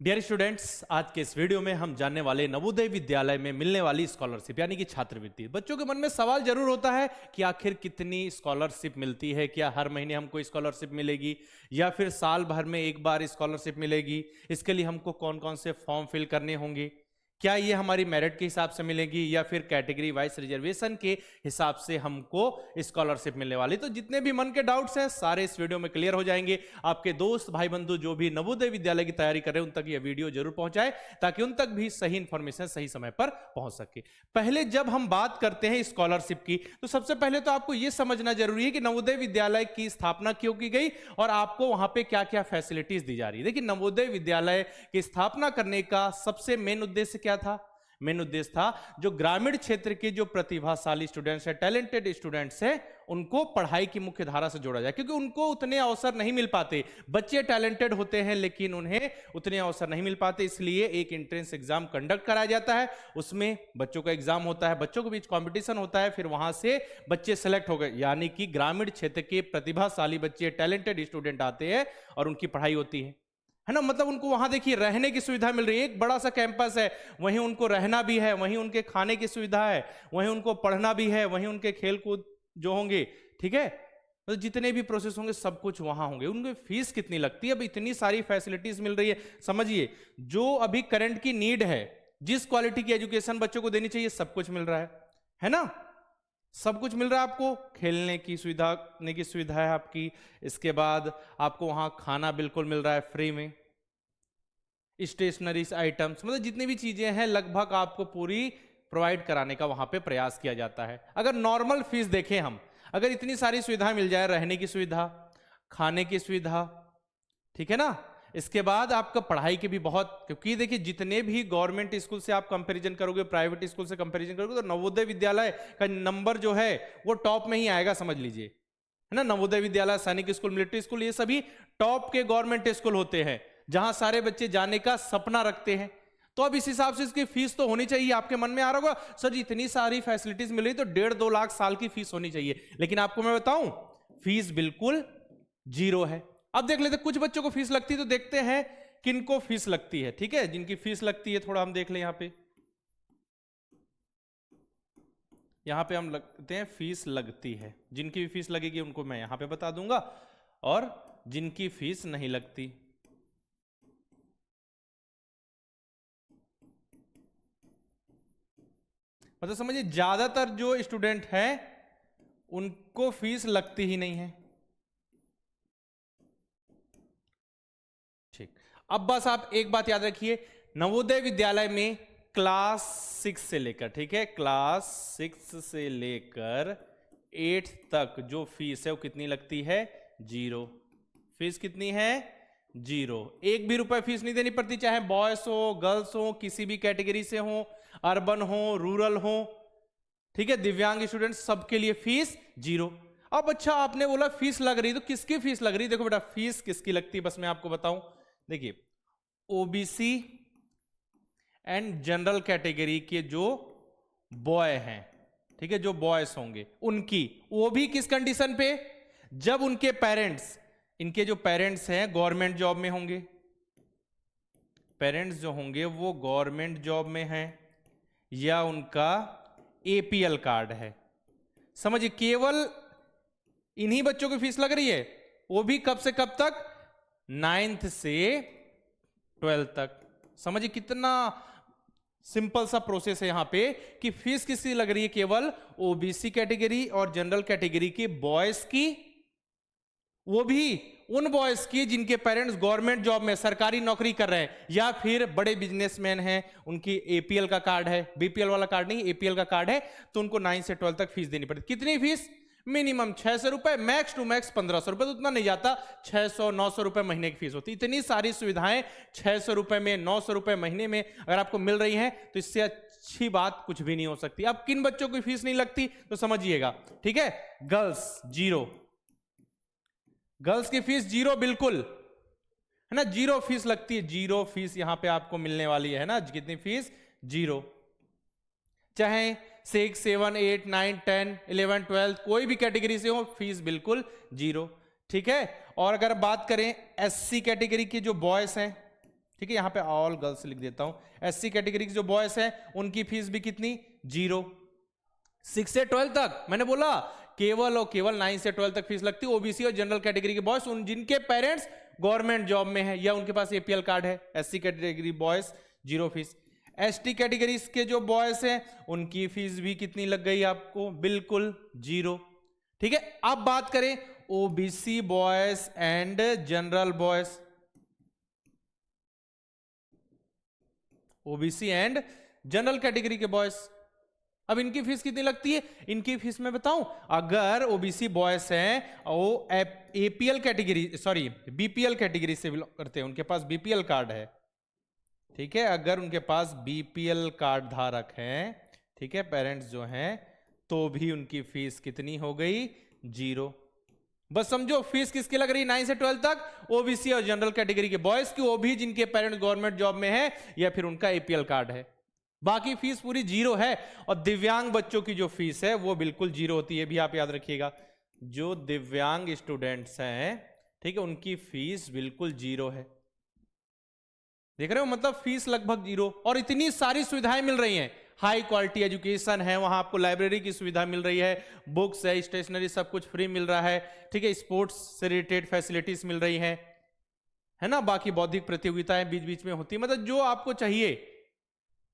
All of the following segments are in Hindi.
डियर स्टूडेंट्स, आज के इस वीडियो में हम जानने वाले नवोदय विद्यालय में मिलने वाली स्कॉलरशिप यानी कि छात्रवृत्ति। बच्चों के मन में सवाल जरूर होता है कि आखिर कितनी स्कॉलरशिप मिलती है, क्या हर महीने हमको स्कॉलरशिप मिलेगी या फिर साल भर में एक बार स्कॉलरशिप मिलेगी, इसके लिए हमको कौन कौन से फॉर्म फिल करने होंगे, क्या ये हमारी मेरिट के हिसाब से मिलेगी या फिर कैटेगरी वाइज रिजर्वेशन के हिसाब से हमको स्कॉलरशिप मिलने वाली। तो जितने भी मन के डाउट्स हैं सारे इस वीडियो में क्लियर हो जाएंगे। आपके दोस्त भाई बंधु जो भी नवोदय विद्यालय की तैयारी कर रहे हैं उन तक यह वीडियो जरूर पहुंचाए ताकि उन तक भी सही इंफॉर्मेशन सही समय पर पहुंच सके। पहले जब हम बात करते हैं स्कॉलरशिप की तो सबसे पहले तो आपको यह समझना जरूरी है कि नवोदय विद्यालय की स्थापना क्यों की गई और आपको वहां पे क्या क्या फैसिलिटीज दी जा रही है। देखिए, नवोदय विद्यालय की स्थापना करने का सबसे मेन उद्देश्य क्या था? मेन उद्देश्य था जो ग्रामीण क्षेत्र के जो प्रतिभाशाली स्टूडेंट्स हैं, टैलेंटेड स्टूडेंट्स हैं, उनको पढ़ाई की मुख्य धारा से जोड़ा जाए, क्योंकि उनको उतने अवसर नहीं मिल पाते। बच्चे टैलेंटेड होते हैं लेकिन उन्हें उतने अवसर नहीं मिल पाते, इसलिए एक एंट्रेंस एग्जाम कंडक्ट कराया जाता है। उसमें बच्चों का एग्जाम होता है, बच्चों के बीच कंपटीशन होता है, फिर वहां से बच्चे सेलेक्ट हो गए, यानी कि ग्रामीण क्षेत्र के प्रतिभाशाली बच्चे, टैलेंटेड स्टूडेंट आते हैं और उनकी पढ़ाई होती है ना। मतलब उनको वहां देखिए रहने की सुविधा मिल रही है, एक बड़ा सा कैंपस है, वहीं उनको रहना भी है, वहीं उनके खाने की सुविधा है, वहीं उनको पढ़ना भी है, वहीं उनके खेल कूद जो होंगे, ठीक है, तो जितने भी प्रोसेस होंगे सब कुछ वहां होंगे। उनकी फीस कितनी लगती है? अब इतनी सारी फैसिलिटीज मिल रही है। समझिए, जो अभी करंट की नीड है, जिस क्वालिटी की एजुकेशन बच्चों को देनी चाहिए, सब कुछ मिल रहा है ना। सब कुछ मिल रहा है आपको, खेलने की सुविधा, खाने की सुविधा है आपकी, इसके बाद आपको वहां खाना बिल्कुल मिल रहा है फ्री में, स्टेशनरी आइटम्स, मतलब जितनी भी चीजें हैं लगभग आपको पूरी प्रोवाइड कराने का वहां पे प्रयास किया जाता है। अगर नॉर्मल फीस देखें हम, अगर इतनी सारी सुविधाएं मिल जाए, रहने की सुविधा, खाने की सुविधा, ठीक है ना, इसके बाद आपका पढ़ाई के भी बहुत, क्योंकि देखिए जितने भी गवर्नमेंट स्कूल से आप कंपैरिजन करोगे, प्राइवेट स्कूल से कंपैरिजन करोगे, तो नवोदय विद्यालय का नंबर जो है वो टॉप में ही आएगा, समझ लीजिए, है ना। नवोदय विद्यालय, सैनिक स्कूल, मिलिट्री स्कूल, ये सभी टॉप के गवर्नमेंट स्कूल होते हैं जहां सारे बच्चे जाने का सपना रखते हैं। तो अब इस हिसाब से इसकी फीस तो होनी चाहिए। आपके मन में आ रहा होगा, सर जी इतनी सारी फैसिलिटीज मिल रही तो 1.5-2 लाख साल की फीस होनी चाहिए, लेकिन आपको मैं बताऊं, फीस बिल्कुल जीरो है। अब देख लेते कुछ बच्चों को फीस लगती है, तो देखते हैं किनको फीस लगती है, ठीक है। जिनकी फीस लगती है थोड़ा हम देख लें, यहां पे हम लगते हैं फीस लगती है। जिनकी भी फीस लगेगी उनको मैं यहां पे बता दूंगा, और जिनकी फीस नहीं लगती, मतलब समझिए ज्यादातर जो स्टूडेंट हैं उनको फीस लगती ही नहीं है। ठीक, अब बस आप एक बात याद रखिए, नवोदय विद्यालय में क्लास 6 से लेकर, ठीक है, क्लास 6 से लेकर 8 तक जो फीस है वो कितनी लगती है? 0। फीस कितनी है? 0। एक भी रुपए फीस नहीं देनी पड़ती, चाहे बॉयज हो, गर्ल्स हो, किसी भी कैटेगरी से हो, अर्बन हो, रूरल हो, ठीक है, दिव्यांग स्टूडेंट, सबके लिए फीस 0। अब अच्छा, आपने बोला फीस लग रही, तो किसकी फीस लग रही? देखो बेटा, फीस किसकी लगती है बस मैं आपको बताऊं। देखिए, ओबीसी एंड जनरल कैटेगरी के जो बॉय हैं, ठीक है, जो बॉयज होंगे उनकी, वो भी किस कंडीशन पे? जब उनके पेरेंट्स, इनके जो पेरेंट्स हैं गवर्नमेंट जॉब में होंगे, पेरेंट्स जो होंगे वो गवर्नमेंट जॉब में हैं या उनका एपीएल कार्ड है। समझिए, केवल इन्हीं बच्चों की फीस लग रही है, वो भी कब से कब तक? 9th से 12th तक। समझिए कितना सिंपल सा प्रोसेस है यहां पे कि फीस किसकी लग रही है? केवल ओबीसी कैटेगरी और जनरल कैटेगरी के बॉयज की, वो भी उन बॉयज की जिनके पेरेंट्स गवर्नमेंट जॉब में सरकारी नौकरी कर रहे हैं या फिर बड़े बिजनेसमैन हैं, उनकी एपीएल का कार्ड है, बीपीएल वाला कार्ड नहीं, एपीएल का कार्ड है, तो उनको 9 से 12 तक फीस देनी पड़ती। कितनी फीस? मिनिमम 600 रुपए, मैक्स टू मैक्स 1500 रुपए, तो उतना नहीं जाता, 600-900 रुपए महीने की फीस होती। इतनी सारी सुविधाएं 600 रुपए में, 900 रुपए महीने में अगर आपको मिल रही हैं तो इससे अच्छी बात कुछ भी नहीं हो सकती। अब किन बच्चों की फीस नहीं लगती तो समझिएगा, ठीक है। गर्ल्स 0, गर्ल्स की फीस 0 बिल्कुल, है ना, 0 फीस लगती है, 0 फीस यहां पे आपको मिलने वाली है ना। कितनी फीस? 0। चाहे 6, 7, 8, 9, 10, 11, 12 कोई भी कैटेगरी से हो, फीस बिल्कुल 0, ठीक है। और अगर बात करें एससी कैटेगरी के जो बॉयज हैं, ठीक है, यहाँ पे ऑल गर्ल्स लिख देता हूं। एससी कैटेगरी के जो बॉयज हैं उनकी फीस भी कितनी, 0। 6 से 12 तक मैंने बोला केवल और केवल 9 से 12 तक फीस लगती है। ओबीसी और जनरल कैटेगरी के बॉयज, उन जिनके पेरेंट्स गवर्नमेंट जॉब में है या उनके पास एपीएल कार्ड है। SC category boys 0 fees. ST category के जो बॉयज हैं उनकी फीस भी कितनी लग गई आपको, बिल्कुल 0। ठीक है, अब बात करें OBC boys and general boys, OBC and general category के बॉयज, अब इनकी फीस कितनी लगती है। इनकी फीस मैं बताऊं, अगर ओबीसी बॉयज हैं वो APL category sorry BPL category से बिलोंग करते हैं, उनके पास बीपीएल कार्ड है, ठीक है, अगर उनके पास बीपीएल कार्ड धारक हैं, ठीक है, पेरेंट्स जो हैं, तो भी उनकी फीस कितनी हो गई, 0। बस समझो फीस किसकी लग रही है 9 से 12 तक, ओबीसी और जनरल कैटेगरी के बॉयज की, वो भी जिनके पेरेंट्स गवर्नमेंट जॉब में है या फिर उनका एपीएल कार्ड है। बाकी फीस पूरी 0 है। और दिव्यांग बच्चों की जो फीस है वो बिल्कुल 0 होती है, भी आप याद रखिएगा। जो दिव्यांग स्टूडेंट्स हैं, ठीक है, उनकी फीस बिल्कुल 0 है। देख रहे हो, मतलब फीस लगभग 0। और इतनी सारी सुविधाएं मिल रही हैं, हाई क्वालिटी एजुकेशन है, वहां आपको लाइब्रेरी की सुविधा मिल रही है, बुक्स है, स्टेशनरी सब कुछ फ्री मिल रहा है, ठीक है, स्पोर्ट्स से रिलेटेड फैसिलिटीज मिल रही हैं, है ना। बाकी बौद्धिक प्रतियोगिताएं बीच बीच में होती है, मतलब जो आपको चाहिए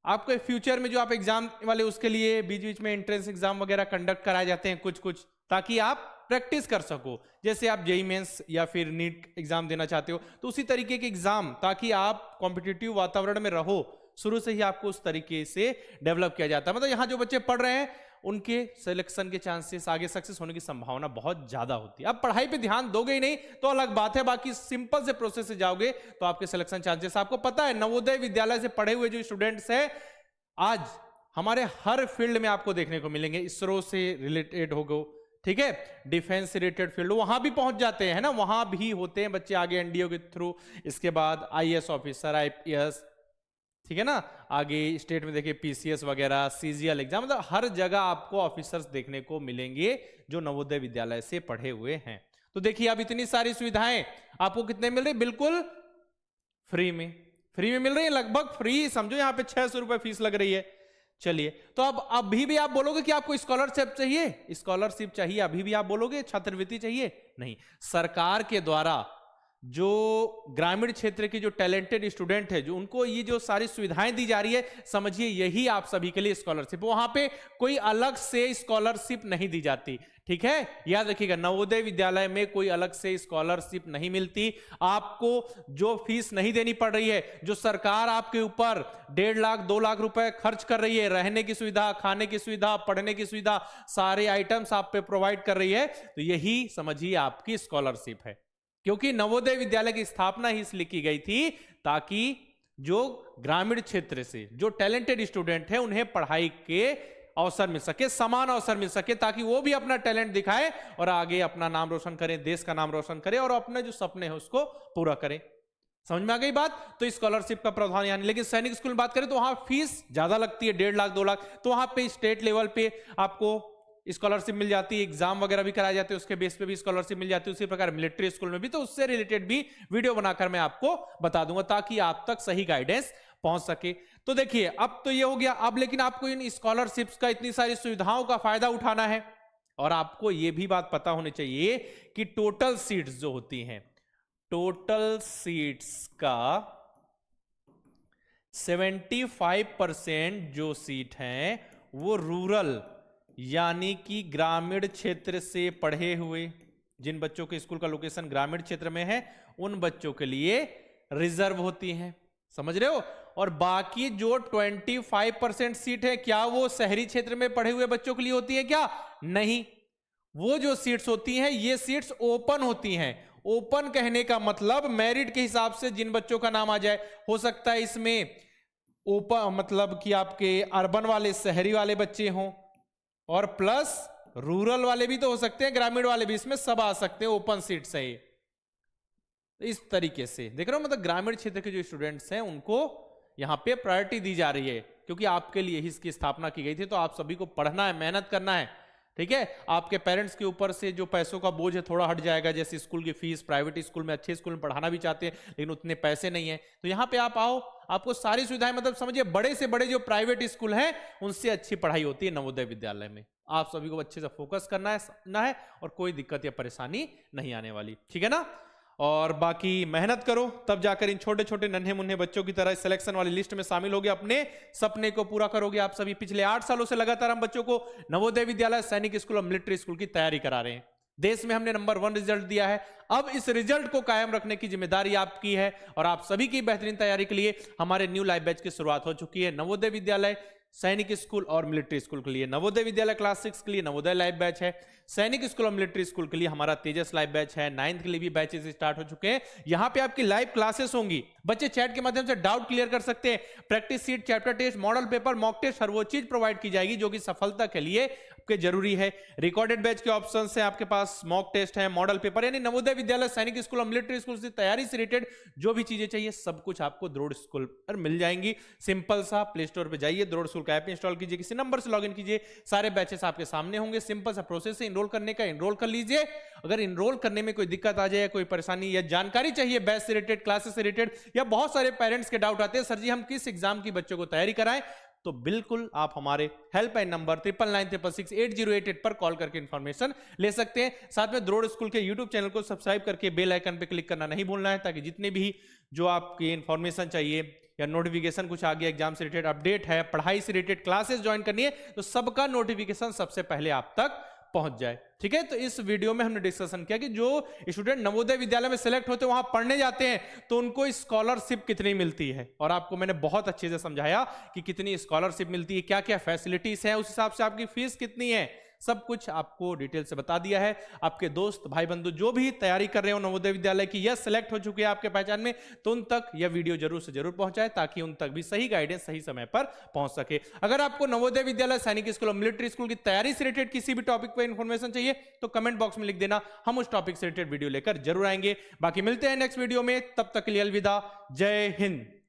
आपके फ्यूचर में, जो आप एग्जाम वाले उसके लिए बीच बीच में एंट्रेंस एग्जाम वगैरह कंडक्ट कराए जाते हैं कुछ, ताकि आप प्रैक्टिस कर सको। जैसे आप जेईई मेंस या फिर नीट एग्जाम देना चाहते हो तो उसी तरीके के एग्जाम, ताकि आप कॉम्पिटिटिव वातावरण में रहो, शुरू से ही आपको उस तरीके से डेवलप किया जाता है। मतलब यहाँ जो बच्चे पढ़ रहे हैं उनके सिलेक्शन के चांसेस, आगे सक्सेस होने की संभावना बहुत ज्यादा होती है। अब पढ़ाई पे ध्यान दोगे ही नहीं तो अलग बात है, बाकी सिंपल से प्रोसेस से जाओगे तो आपके सिलेक्शन चांसेस, आपको पता है नवोदय विद्यालय से पढ़े हुए जो स्टूडेंट्स हैं आज हमारे हर फील्ड में आपको देखने को मिलेंगे। इसरो से रिलेटेड होगो, ठीक है, डिफेंस से रिलेटेड फील्ड, वहां भी पहुंच जाते हैं, है ना, वहां भी होते हैं बच्चे आगे एनडीओ के थ्रू। इसके बाद आईएएस ऑफिसर, आईपीएस, ठीक है ना, आगे स्टेट में देखिए पीसीएस वगैरह, सीजीएल एग्जाम, मतलब हर जगह आपको ऑफिसर्स देखने को मिलेंगे जो नवोदय विद्यालय से पढ़े हुए हैं। तो देखिए अब इतनी सारी सुविधाएं आपको कितने मिल रही, बिल्कुल फ्री में, फ्री में मिल रही है, लगभग फ्री समझो, यहाँ पे 600 रुपए फीस लग रही है। चलिए, तो अब अभी भी आप बोलोगे कि आपको स्कॉलरशिप चाहिए, स्कॉलरशिप चाहिए, अभी भी आप बोलोगे छात्रवृत्ति चाहिए, नहीं। सरकार के द्वारा जो ग्रामीण क्षेत्र के जो टैलेंटेड स्टूडेंट है, जो उनको ये जो सारी सुविधाएं दी जा रही है, समझिए यही आप सभी के लिए स्कॉलरशिप। वहां पे कोई अलग से स्कॉलरशिप नहीं दी जाती, ठीक है, याद रखिएगा। नवोदय विद्यालय में कोई अलग से स्कॉलरशिप नहीं मिलती, आपको जो फीस नहीं देनी पड़ रही है, जो सरकार आपके ऊपर 1.5 लाख 2 लाख रुपए खर्च कर रही है, रहने की सुविधा, खाने की सुविधा, पढ़ने की सुविधा, सारे आइटम्स आप पे प्रोवाइड कर रही है, तो यही समझिए आपकी स्कॉलरशिप है। क्योंकि नवोदय विद्यालय की स्थापना ही इसलिए की गई थी ताकि जो ग्रामीण क्षेत्र से जो टैलेंटेड स्टूडेंट है उन्हें पढ़ाई के अवसर मिल सके, समान अवसर मिल सके, ताकि वो भी अपना टैलेंट दिखाए और आगे अपना नाम रोशन करें, देश का नाम रोशन करें और अपने जो सपने हैं उसको पूरा करें। समझ में आ गई बात। तो स्कॉलरशिप का प्रावधान यानी, लेकिन सैनिक स्कूल में बात करें तो वहां फीस ज्यादा लगती है, 1.5 लाख 2 लाख, तो वहां पे स्टेट लेवल पे आपको स्कॉलरशिप मिल जाती है, एग्जाम वगैरह भी कराए जाते हैं, उसके बेस पे भी स्कॉलरशिप मिल जाती है। उसी प्रकार मिलिट्री स्कूल में भी, तो उससे रिलेटेड भी वीडियो बनाकर मैं आपको बता दूंगा ताकि आप तक सही गाइडेंस पहुंच सके। तो देखिए अब तो ये हो गया, अब लेकिन आपको इन स्कॉलरशिप्स का, इतनी सारी सुविधाओं का फायदा उठाना है। और आपको ये भी बात पता होनी चाहिए कि टोटल सीट्स जो होती हैं, टोटल सीट्स का 75% जो सीट हैं वो रूरल यानी कि ग्रामीण क्षेत्र से पढ़े हुए, जिन बच्चों के स्कूल का लोकेशन ग्रामीण क्षेत्र में है उन बच्चों के लिए रिजर्व होती हैं, समझ रहे हो। और बाकी जो 25% सीट है, क्या वो शहरी क्षेत्र में पढ़े हुए बच्चों के लिए होती है क्या? नहीं, वो जो सीट्स होती हैं ये सीट्स ओपन होती हैं। ओपन कहने का मतलब मेरिट के हिसाब से जिन बच्चों का नाम आ जाए, हो सकता है इसमें ओपन मतलब कि आपके अर्बन वाले, शहरी वाले बच्चे हों, और प्लस रूरल वाले भी तो हो सकते हैं, ग्रामीण वाले भी, इसमें सब आ सकते हैं, ओपन सीट्स है। इस तरीके से देख रहे हो, मतलब ग्रामीण क्षेत्र के जो स्टूडेंट्स हैं उनको यहां पे प्रायोरिटी दी जा रही है, क्योंकि आपके लिए ही इसकी स्थापना की गई थी। तो आप सभी को पढ़ना है, मेहनत करना है, ठीक है, आपके पेरेंट्स के ऊपर से जो पैसों का बोझ है थोड़ा हट जाएगा। जैसे स्कूल की फीस, प्राइवेट स्कूल में, अच्छे स्कूल में पढ़ाना भी चाहते हैं लेकिन उतने पैसे नहीं है, तो यहाँ पे आप आओ, आपको सारी सुविधाएं, मतलब समझिए बड़े से बड़े जो प्राइवेट स्कूल हैं उनसे अच्छी पढ़ाई होती है नवोदय विद्यालय में। आप सभी को अच्छे से फोकस करना है, समझना है, और कोई दिक्कत या परेशानी नहीं आने वाली, ठीक है ना। और बाकी मेहनत करो, तब जाकर इन छोटे छोटे नन्हे मुन्ने बच्चों की तरह सिलेक्शन वाली लिस्ट में शामिल होगे, अपने सपने को पूरा करोगे आप सभी। पिछले 8 सालों से लगातार हम बच्चों को नवोदय विद्यालय, सैनिक स्कूल और मिलिट्री स्कूल की तैयारी करा रहे हैं। देश में हमने नंबर 1 रिजल्ट दिया है। अब इस रिजल्ट को कायम रखने की जिम्मेदारी आपकी है, और आप सभी की बेहतरीन तैयारी के लिए हमारे न्यू लाइव बैच की शुरुआत हो चुकी है। नवोदय विद्यालय, सैनिक स्कूल और मिलिट्री स्कूल के लिए नवोदय विद्यालय क्लास 6 के लिए नवोदय लाइव बैच है, सैनिक स्कूल और मिलिट्री स्कूल के लिए हमारा तेजस लाइव बैच है, 9th के लिए भी बैचेस स्टार्ट हो चुके हैं। यहां पे आपकी लाइव क्लासेस होंगी, बच्चे चैट के माध्यम से डाउट क्लियर कर सकते हैं, practice sheet, chapter test, model paper, mock test, हर वो चीज प्रोवाइड की जाएगी जो कि सफलता के लिए आपके जरूरी है। रिकॉर्डेड बैच के ऑप्शन है आपके पास, मॉक टेस्ट है, मॉडल पेपर, यानी नवोदय विद्यालय, सैनिक स्कूल और मिलिट्री स्कूल से तैयारी से रिलेटेड जो भी चीजें चाहिए सब कुछ आपको द्रोड़ स्कूल पर मिल जाएंगी। सिंपल सा प्ले स्टोर पे जाइए, द्रोड़ स्कूल का ऐप इंस्टॉल कीजिए, किसी नंबर से लॉगिन कीजिए, सारे बैचेस आपके सामने होंगे। सिंपल सा प्रोसेस है इनरोल करने का, इनरोल कर लीजिए। अगर इनरोल करने में कोई दिक्कत आ जाए, कोई परेशानी या जानकारी चाहिए बैच से रिलेटेड, क्लासेस से रिलेटेड, या बहुत सारे पेरेंट्स के डाउट आते हैं सर जी हम किस एग्जाम की बच्चों को तैयारी कराएं, तो बिल्कुल आप हमारे हेल्पलाइन नंबर 9996668088 पर कॉल करके इंफॉर्मेशन ले सकते हैं। साथ में द्रोड़ स्कूल के यूट्यूब चैनल को सब्सक्राइब करके बेल आइकन पे क्लिक करना नहीं भूलना है, ताकि जितने भी जो आपकी इंफॉर्मेशन चाहिए या नोटिफिकेशन कुछ आ गया, एग्जाम से रिलेटेड अपडेट है, पढ़ाई से रिलेटेड क्लासेस ज्वाइन करनी है, तो सबका नोटिफिकेशन सबसे पहले आप तक पहुंच जाए, ठीक है। तो इस वीडियो में हमने डिस्कशन किया कि जो स्टूडेंट नवोदय विद्यालय में सिलेक्ट होते हैं, वहां पढ़ने जाते हैं, तो उनको स्कॉलरशिप कितनी मिलती है, और आपको मैंने बहुत अच्छे से समझाया कि कितनी स्कॉलरशिप मिलती है, क्या क्या फैसिलिटीज हैं, उस हिसाब से आपकी फीस कितनी है, सब कुछ आपको डिटेल से बता दिया है। आपके दोस्त भाई बंधु जो भी तैयारी कर रहे हो नवोदय विद्यालय की या सिलेक्ट हो चुके हैं आपके पहचान में, तो उन तक यह वीडियो जरूर से जरूर पहुंचाए, ताकि उन तक भी सही गाइडेंस सही समय पर पहुंच सके। अगर आपको नवोदय विद्यालय, सैनिक स्कूल और मिलिट्री स्कूल की तैयारी से रिलेटेड किसी भी टॉपिक पर इंफॉर्मेशन चाहिए तो कमेंट बॉक्स में लिख देना, हम उस टॉपिक से रिलेटेड वीडियो लेकर जरूर आएंगे। बाकी मिलते हैं नेक्स्ट वीडियो में, तब तक के लिए अलविदा, जय हिंद।